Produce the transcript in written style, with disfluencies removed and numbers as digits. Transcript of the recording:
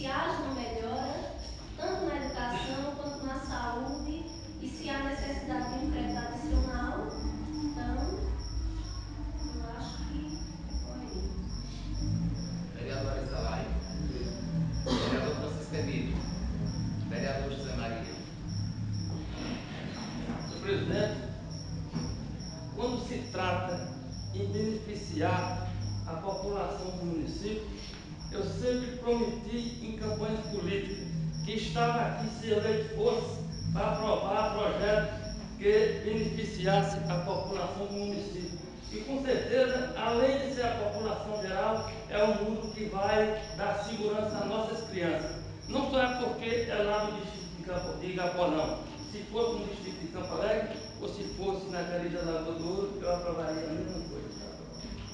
se haja uma melhora, tanto na educação quanto na saúde, e se há necessidade de um crédito adicional. Então, eu acho que foi isso. Vereadora Isalaia. Vereador Francisco Emílio. Vereador José Maria. Senhor presidente, quando se trata em beneficiar a população do município, eu sempre prometi em campanhas políticas que estava aqui se eleito fosse para aprovar projetos que beneficiasse a população do município. E com certeza, além de ser a população geral, é um mundo que vai dar segurança às nossas crianças. Não só é porque é lá no distrito de Igapó, não. Se fosse no distrito de Campo Alegre, ou se fosse na Querida Lagoa do Ouro, eu aprovaria a mesma coisa.